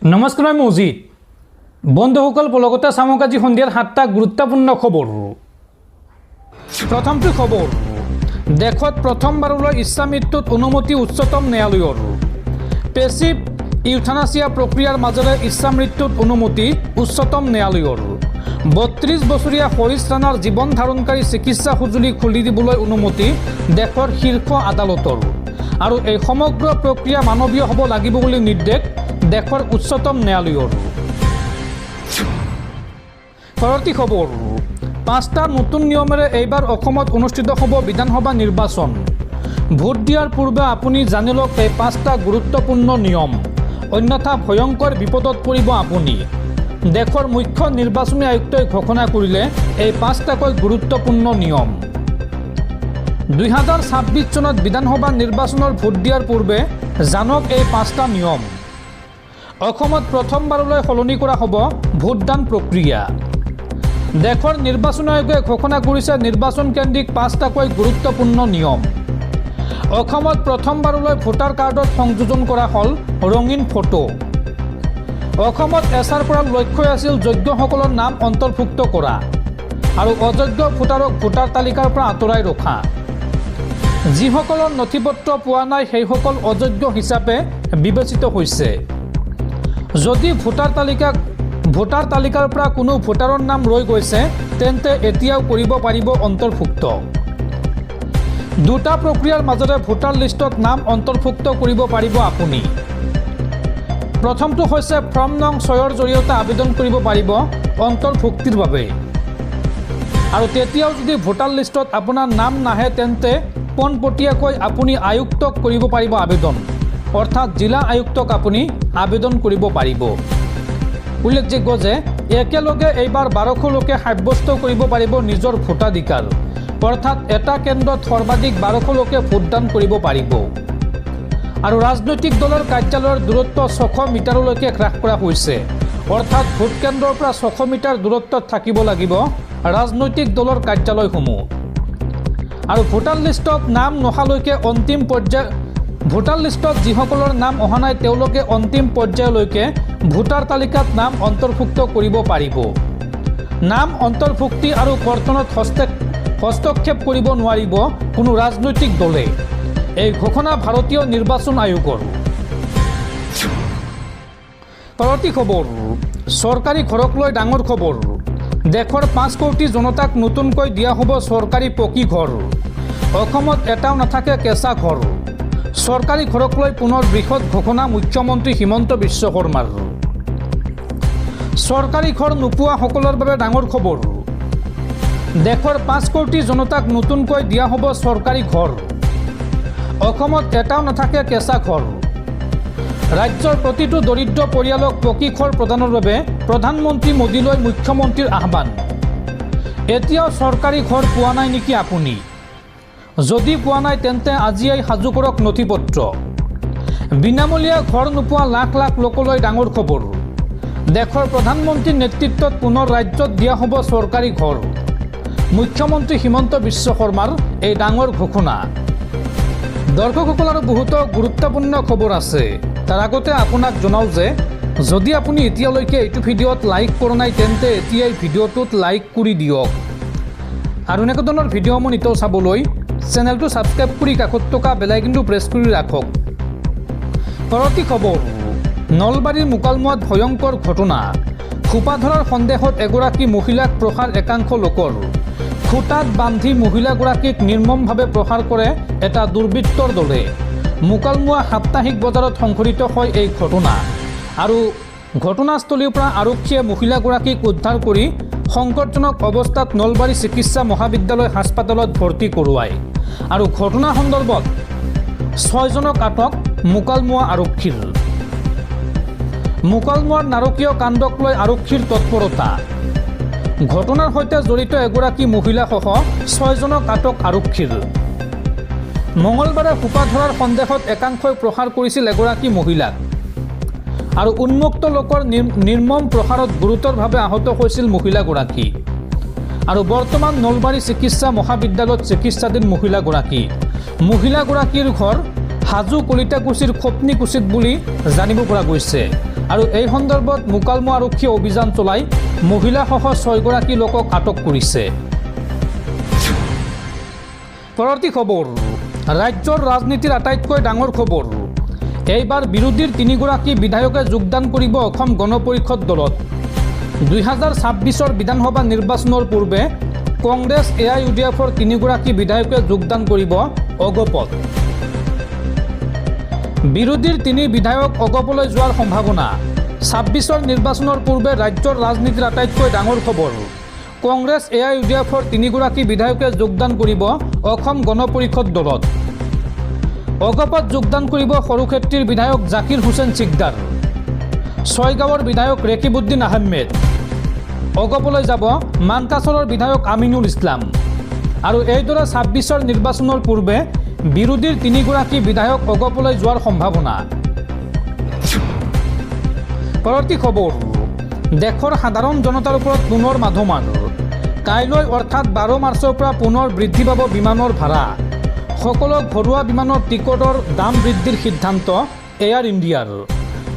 নমস্কাৰ, মই মজিদ। বন্ধুসকল, পলকতে চামক আজি সন্ধিয়াৰ 7টা গুৰুত্বপূৰ্ণ খবৰ। প্ৰথমটো খবৰ, দেশত প্ৰথমবাৰলৈ ইচ্ছা মৃত্যুত অনুমতি উচ্চতম ন্যায়ালয়ৰ। পেচিভ ইউথানাচিয়া প্ৰক্ৰিয়াৰ মাজেৰে ইচ্ছা মৃত্যুত অনুমতি উচ্চতম ন্যায়ালয়ৰ। 32 বছৰীয়া হৰিশ ৰাণাৰ জীৱন ধাৰণকাৰী চিকিৎসা সঁজুলি খুলি দিবলৈ অনুমতি দেশৰ শীৰ্ষ আদালতৰ। আৰু এই সমগ্ৰ প্ৰক্ৰিয়া মানৱীয় হ'ব লাগিব বুলি নিৰ্দেশ দেশৰ উচ্চতম ন্যায়ালয়ৰ। পৰৱৰ্তী খবৰ, 5টা নতুন নিয়মেৰে এইবাৰ অসমত অনুষ্ঠিত হ'ব বিধানসভা নিৰ্বাচন। ভোট দিয়াৰ পূৰ্বে আপুনি জানি লওক এই 5টা গুৰুত্বপূৰ্ণ নিয়ম, অন্যথা ভয়ংকৰ বিপদত পৰিব আপুনি। দেশৰ মুখ্য নিৰ্বাচনী আয়ুক্তই ঘোষণা কৰিলে এই 5টাকৈ গুৰুত্বপূৰ্ণ নিয়ম। 2026 চনত বিধানসভা নিৰ্বাচনৰ ভোট দিয়াৰ পূৰ্বে জানক এই 5টা নিয়ম। অসমত প্ৰথমবাৰলৈ সলনি কৰা হ'ব ভোটদান প্ৰক্ৰিয়া। দেশৰ নিৰ্বাচন আয়োগে ঘোষণা কৰিছে নিৰ্বাচন কেন্দ্ৰিক 5টাকৈ গুৰুত্বপূৰ্ণ নিয়ম। অসমত প্ৰথমবাৰলৈ ভোটাৰ কাৰ্ডত সংযোজন কৰা হ'ল ৰঙীন ফটো। অসমত এছাৰ পৰা লক্ষ্য আছিল যোগ্যসকলৰ নাম অন্তৰ্ভুক্ত কৰা আৰু অযোগ্য ভোটাৰক ভোটাৰ তালিকাৰ পৰা আঁতৰাই ৰখা। যিসকলৰ নথিপত্ৰ পোৱা নাই সেইসকল অযোগ্য হিচাপে বিবেচিত হৈছে। যদি ভোটাৰ তালিকাৰ পৰা কোনো ভোটাৰৰ নাম ৰৈ গৈছে তেন্তে এতিয়াও কৰিব পাৰিব অন্তৰ্ভুক্ত। 2টা প্ৰক্ৰিয়াৰ মাজেৰে ভোটাৰ লিষ্টত নাম অন্তৰ্ভুক্ত কৰিব পাৰিব আপুনি। প্ৰথমটো হৈছে ফৰ্ম নং 6ৰ জৰিয়তে আবেদন কৰিব পাৰিব অন্তৰ্ভুক্তিৰ বাবে। আৰু তেতিয়াও যদি ভোটাৰ লিষ্টত আপোনাৰ নাম নাহে তেন্তে পোনপটীয়াকৈ আপুনি আয়ুক্তক কৰিব পাৰিব আবেদন, অৰ্থাৎ জিলা আয়ুক্তক আপুনি আবেদন কৰিব পাৰিব। উল্লেখযোগ্য যে একেলগে এইবাৰ 1200 লোকে সাব্যস্ত কৰিব পাৰিব নিজৰ ভোটাধিকাৰ, অৰ্থাৎ এটা কেন্দ্ৰত সৰ্বাধিক 1200 লোকে ভোটদান কৰিব পাৰিব। আৰু ৰাজনৈতিক দলৰ কাৰ্যালয়ৰ দূৰত্ব 600 মিটাৰলৈকে হ্ৰাস কৰা হৈছে, অৰ্থাৎ ভোট কেন্দ্ৰৰ পৰা 600 মিটাৰ দূৰত্বত থাকিব লাগিব ৰাজনৈতিক দলৰ কাৰ্যালয়সমূহ। আৰু ভোটাৰ লিষ্টত নাম নহালৈকে অন্তিম পৰ্যায় ভোটাৰ লিষ্টত যিসকলৰ নাম অহা নাই তেওঁলোকে অন্তিম পৰ্যায়লৈকে ভোটাৰ তালিকাত নাম অন্তৰ্ভুক্ত কৰিব পাৰিব। নাম অন্তৰ্ভুক্তি আৰু কৰ্তনত হস্তক্ষেপ কৰিব নোৱাৰিব কোনো ৰাজনৈতিক দলে। এই ঘোষণা ভাৰতীয় নিৰ্বাচন আয়োগৰ। পৰৱৰ্তী খবৰ, চৰকাৰী ঘৰক লৈ ডাঙৰ খবৰ। দেশৰ 5 কোটি জনতাক নতুনকৈ দিয়া হ'ব চৰকাৰী পকী ঘৰ। অসমত এটাও নাথাকে কেঁচা ঘৰ। চৰকাৰী ঘৰক লৈ পুনৰ বৃহৎ ঘোষণা মুখ্যমন্ত্ৰী হিমন্ত বিশ্ব শৰ্মাৰ। চৰকাৰী ঘৰ নোপোৱাসকলৰ বাবে ডাঙৰ খবৰ। দেশৰ 5 কোটি জনতাক নতুনকৈ দিয়া হ'ব চৰকাৰী ঘৰ। অসমত এটাও নাথাকে কেঁচা ঘৰ। ৰাজ্যৰ প্ৰতিটো দৰিদ্ৰ পৰিয়ালক পকী ঘৰ প্ৰদানৰ বাবে প্ৰধানমন্ত্ৰী মোদীলৈ মুখ্যমন্ত্ৰীৰ আহ্বান। এতিয়াও চৰকাৰী ঘৰ পোৱা নাই নেকি আপুনি? যদি পোৱা নাই তেন্তে আজিয়েই সাজু কৰক নথিপত্ৰ। বিনামূলীয়া ঘৰ নোপোৱা লাখ লাখ লোকলৈ ডাঙৰ খবৰ। দেশৰ প্ৰধানমন্ত্ৰীৰ নেতৃত্বত পুনৰ ৰাজ্যত দিয়া হ'ব চৰকাৰী ঘৰ। মুখ্যমন্ত্ৰী হিমন্ত বিশ্ব শৰ্মাৰ এই ডাঙৰ ঘোষণা। দৰ্শকসকল, আৰু বহুতো গুৰুত্বপূৰ্ণ খবৰ আছে। তাৰ আগতে আপোনাক জনাওঁ যে যদি আপুনি এতিয়ালৈকে এইটো ভিডিঅ'ত লাইক কৰা নাই তেন্তে এতিয়াই ভিডিঅ'টোত লাইক কৰি দিয়ক। আৰু এনেকুৱা ধৰণৰ ভিডিঅ'সমূহ নিতৌ চাবলৈ চেনেলটো ছাবস্ক্ৰাইব কৰি কাষত থকা বেল আইকনটো প্ৰেছ কৰি ৰাখক। পৰৱৰ্তী খবৰ, নলবাৰীৰ মোকালমোৱাত ভয়ংকৰ ঘটনা। খোপা ধৰাৰ সন্দেহত এগৰাকী মহিলাক প্ৰহাৰ একাংশ লোকৰ। খুটাত বান্ধি মহিলাগৰাকীক নিৰ্মমভাৱে প্ৰহাৰ কৰে এটা দুৰ্বৃত্তৰ দলে। মোকালমোৱা সাপ্তাহিক বজাৰত সংঘটিত হয় এই ঘটনা। আৰু ঘটনাস্থলীৰ পৰা আৰক্ষীয়ে মহিলাগৰাকীক উদ্ধাৰ কৰি সংকটজনক অৱস্থাত নলবাৰী চিকিৎসা মহাবিদ্যালয় হাস্পতালত ভৰ্তি কৰোৱায়। আৰু ঘটনা সন্দৰ্ভত 6জনক আটক মোকালমোৱা আৰক্ষীৰ। মোকালমোৱাৰ নাৰকীয় কাণ্ডক লৈ আৰক্ষীৰ তৎপৰতা। ঘটনাৰ সৈতে জড়িত এগৰাকী মহিলাসহ 6জনক আটক আৰক্ষীৰ। মঙলবাৰে খোপা ধৰাৰ সন্দেহত একাংশই প্ৰহাৰ কৰিছিল এগৰাকী মহিলাক। আৰু উন্মুক্ত লোকৰ নিৰ্মম প্ৰহাৰত গুৰুতৰভাৱে আহত হৈছিল মহিলাগৰাকী। আৰু বৰ্তমান নলবাৰী চিকিৎসা মহাবিদ্যালয়ত চিকিৎসাধীন মহিলাগৰাকীৰ ঘৰ হাজো কলিতাকুছিৰ খপনিকুছিত বুলি জানিব পৰা গৈছে। আৰু এই সন্দৰ্ভত মোকালমো আৰক্ষীয়ে অভিযান চলাই মহিলাসহ 6গৰাকী লোকক আটক কৰিছে। পৰৱৰ্তী খবৰ, ৰাজ্যৰ ৰাজনীতিৰ আটাইতকৈ ডাঙৰ খবৰ, এইবাৰ বিৰোধীৰ 3গৰাকী বিধায়কে যোগদান কৰিব অসম গণ পৰিষদ দলত। 2026 বিধানসভা নিৰ্বাচনৰ পূৰ্বে কংগ্ৰেছ AIUDFৰ 3গৰাকী বিধায়কে যোগদান কৰিব অগপত। বিৰোধীৰ 3 বিধায়ক অগপলৈ যোৱাৰ সম্ভাৱনা। 26 নিৰ্বাচনৰ পূৰ্বে ৰাজ্যৰ ৰাজনীতিৰ আটাইতকৈ ডাঙৰ খবৰ, কংগ্ৰেছ AIUDFৰ 3গৰাকী বিধায়কে যোগদান কৰিব অসম গণ পৰিষদ দলত। অগপত যোগদান কৰিব সৰুক্ষেত্ৰীৰ বিধায়ক জাকিৰ হুছেইন চিকদাৰ, ছয়গাঁৱৰ বিধায়ক ৰেকিবুদ্দিন আহমেদ, অগপলৈ যাব মানকাচৰৰ বিধায়ক আমিনুল ইছলাম। আৰু এইদৰে 26 নিৰ্বাচনৰ পূৰ্বে বিৰোধীৰ 3গৰাকী বিধায়ক অগপলৈ যোৱাৰ সম্ভাৱনা। পৰৱৰ্তী খবৰ, দেশৰ সাধাৰণ জনতাৰ ওপৰত পুনৰ মাধমাৰ। কাইলৈ অৰ্থাৎ 12 মাৰ্চৰ পৰা পুনৰ বৃদ্ধি পাব বিমানৰ ভাড়া। সকলো ঘৰুৱা বিমানৰ টিকটৰ দাম বৃদ্ধিৰ সিদ্ধান্ত এয়াৰ ইণ্ডিয়াৰ।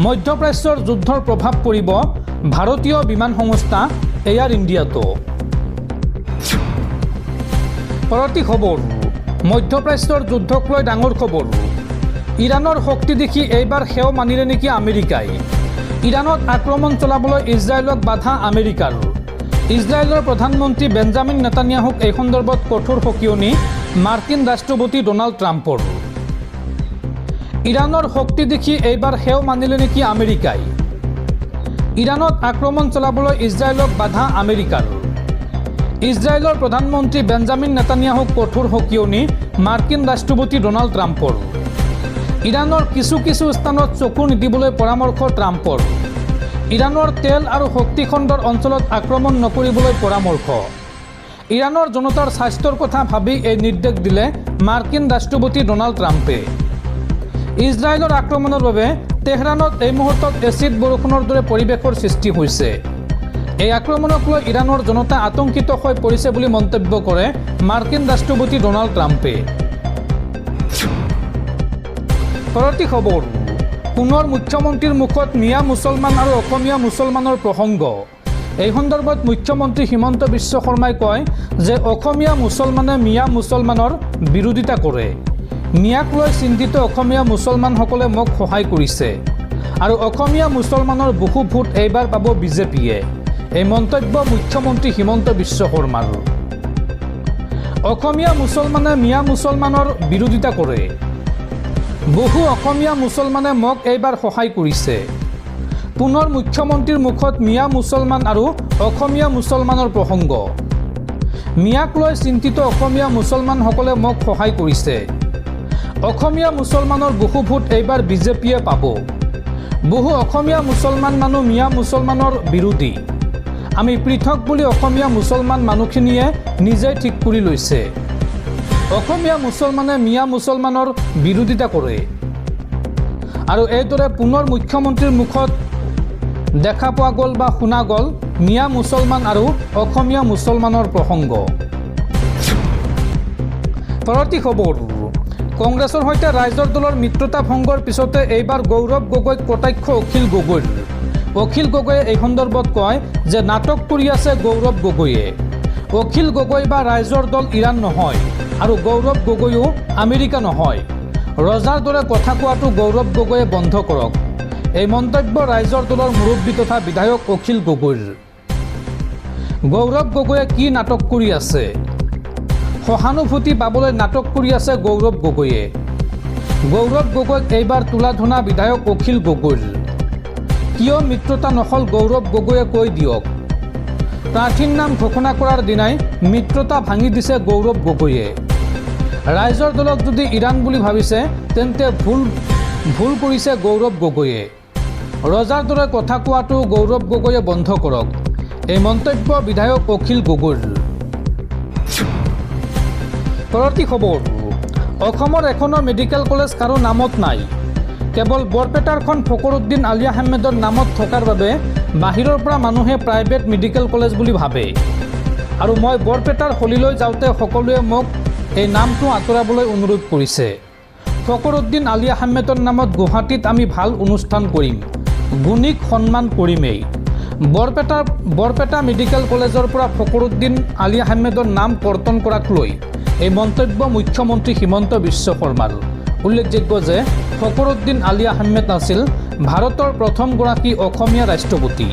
মধ্যপ্ৰাচ্যৰ যুদ্ধৰ প্ৰভাৱ পৰিব ভাৰতীয় বিমান সংস্থা এয়াৰ ইণ্ডিয়াতো। পৰৱৰ্তী খবৰ, মধ্যপ্ৰাচ্যৰ যুদ্ধক লৈ ডাঙৰ খবৰ, ইৰাণৰ শক্তি দেখি এইবাৰ সেও মানিলে নেকি আমেৰিকাই। ইৰাণত আক্ৰমণ চলাবলৈ ইজৰাইলক বাধা আমেৰিকাৰ। ইজৰাইলৰ প্ৰধানমন্ত্ৰী বেঞ্জামিন নেতানিয়াহুক এই সন্দৰ্ভত কঠোৰ সকিয়নি মাৰ্কিন ৰাষ্ট্ৰপতি ডোনাল্ড ট্ৰাম্পৰ। ইৰাণৰ শক্তি দেখি এইবাৰ সেও মানিলে নেকি আমেৰিকাই। ইৰাণত আক্ৰমণ চলাবলৈ ইজৰাইলক বাধা আমেৰিকাৰ। ইজৰাইলৰ প্ৰধানমন্ত্ৰী বেঞ্জামিন নেতানিয়াহুক কঠোৰ সকিয়নি মাৰ্কিন ৰাষ্ট্ৰপতি ডোনাল্ড ট্ৰাম্পৰ। ইৰাণৰ কিছু স্থানত চকু নিদিবলৈ পৰামৰ্শ ট্ৰাম্পৰ। ইৰাণৰ তেল আৰু শক্তি খণ্ডৰ অঞ্চলত আক্ৰমণ নকৰিবলৈ পৰামৰ্শ। ইৰাণৰ জনতাৰ স্বাস্থ্যৰ কথা ভাবি এই নিৰ্দেশ দিলে মাৰ্কিন ৰাষ্ট্ৰপতি ডোনাল্ড ট্ৰাম্পে। ইজৰাইলৰ আক্ৰমণৰ বাবে তেহৰাণত এই মুহূৰ্তত এচিড বৰষুণৰ দৰে পৰিৱেশৰ সৃষ্টি হৈছে। এই আক্ৰমণক লৈ ইৰাণৰ জনতা আতংকিত হৈ পৰিছে বুলি মন্তব্য কৰে মাৰ্কিন ৰাষ্ট্ৰপতি ডোনাল্ড ট্ৰাম্পে। পৰৱৰ্তী খবৰ, পুনৰ মুখ্যমন্ত্ৰীৰ মুখত মিয়া মুছলমান আৰু অসমীয়া মুছলমানৰ প্ৰসংগ। এই সন্দৰ্ভত মুখ্যমন্ত্ৰী হিমন্ত বিশ্ব শৰ্মাই কয় যে অসমীয়া মুছলমানে মিয়া মুছলমানৰ বিৰোধিতা কৰে। মিয়াক লৈ চিন্তিত অসমীয়া মুছলমানসকলে মোক সহায় কৰিছে আৰু অসমীয়া মুছলমানৰ বহু ভোট এইবাৰ পাব বিজেপিয়ে। এই মন্তব্য মুখ্যমন্ত্ৰী হিমন্ত বিশ্ব শৰ্মাৰ। অসমীয়া মুছলমানে মিয়া মুছলমানৰ বিৰোধিতা কৰে। বহু অসমীয়া মুছলমানে মোক এইবাৰ সহায় কৰিছে। পুনৰ মুখ্যমন্ত্ৰীৰ মুখত মিয়া মুছলমান আৰু অসমীয়া মুছলমানৰ প্ৰসংগ। মিয়াক লৈ চিন্তিত অসমীয়া মুছলমানসকলে মোক সহায় কৰিছে। অসমীয়া মুছলমানৰ বহু ভোট এইবাৰ বিজেপিয়ে পাব। বহু অসমীয়া মুছলমান মানুহ মিয়া মুছলমানৰ বিৰোধী। আমি পৃথক বুলি অসমীয়া মুছলমান মানুহখিনিয়ে নিজেই ঠিক কৰি লৈছে। অসমীয়া মুছলমানে মিয়া মুছলমানৰ বিৰোধিতা কৰে। আৰু এইদৰে পুনৰ মুখ্যমন্ত্ৰীৰ মুখত দেখা পোৱা গ'ল বা শুনা গ'ল মিয়া মুছলমান আৰু অসমীয়া মুছলমানৰ প্ৰসংগ। পৰৱৰ্তী খবৰ, কংগ্ৰেছৰ সৈতে ৰাইজৰ দলৰ মিত্ৰতা ভংগৰ পিছতে এইবাৰ গৌৰৱ গগৈক কটাক্ষ অখিল গগৈৰ। অখিল গগৈয়ে এই সন্দৰ্ভত কয় যে নাটক কৰি আছে গৌৰৱ গগৈয়ে। অখিল গগৈ বা ৰাইজৰ দল ইৰাণ নহয় আৰু গৌৰৱ গগৈও আমেৰিকা নহয়। ৰজাৰ দৰে কথা কোৱাটো গৌৰৱ গগৈয়ে বন্ধ কৰক। এই মন্তব্য ৰাইজৰ দলৰ মুৰব্বী তথা বিধায়ক অখিল গগৈৰ। গৌৰৱ গগৈয়ে কি নাটক কৰি আছে? সহানুভূতি পাবলৈ নাটক কৰি আছে গৌৰৱ গগৈয়ে। গৌৰৱ গগৈক এইবাৰ তোলাধনা বিধায়ক অখিল গগৈৰ। কিয় মিত্ৰতা নহ'ল গৌৰৱ গগৈয়ে কৈ দিয়ক। প্ৰাৰ্থীৰ নাম ঘোষণা কৰাৰ দিনাই মিত্ৰতা ভাঙি দিছে গৌৰৱ গগৈয়ে। ৰাইজৰ দলক যদি ইৰাণ বুলি ভাবিছে তেন্তে ভুল কৰিছে গৌৰৱ গগৈয়ে। ৰজাৰ দৰে কথা কোৱাটো গৌৰৱ গগৈয়ে বন্ধ কৰক। এই মন্তব্য বিধায়ক অখিল গগৈৰ। পৰৱৰ্তী খবৰ, অসমৰ এখনো মেডিকেল কলেজ কাৰো নামত নাই। কেৱল বৰপেটাৰখন ফকৰুদ্দিন আলী আহমেদৰ নামত থকাৰ বাবে বাহিৰৰ পৰা মানুহে প্ৰাইভেট মেডিকেল কলেজ বুলি ভাবে। আৰু মই বৰপেটাৰ হলিলৈ যাওঁতে সকলোৱে মোক এই নামটো আঁতৰাবলৈ অনুৰোধ কৰিছে। ফকৰুদ্দিন আলী আহমেদৰ নামত গুৱাহাটীত আমি ভাল অনুষ্ঠান কৰিম। গুণীক সন্মান কৰিমেই। বৰপেটা মেডিকেল কলেজৰ পৰা ফখৰুদ্দিন আলী আহমেদৰ নাম কৰ্তন কৰাক লৈ এই মন্তব্য মুখ্যমন্ত্ৰী হিমন্ত বিশ্ব শৰ্মাৰ। উল্লেখযোগ্য যে ফখৰুদ্দিন আলী আহমেদ আছিল ভাৰতৰ প্ৰথমগৰাকী অসমীয়া ৰাষ্ট্ৰপতি।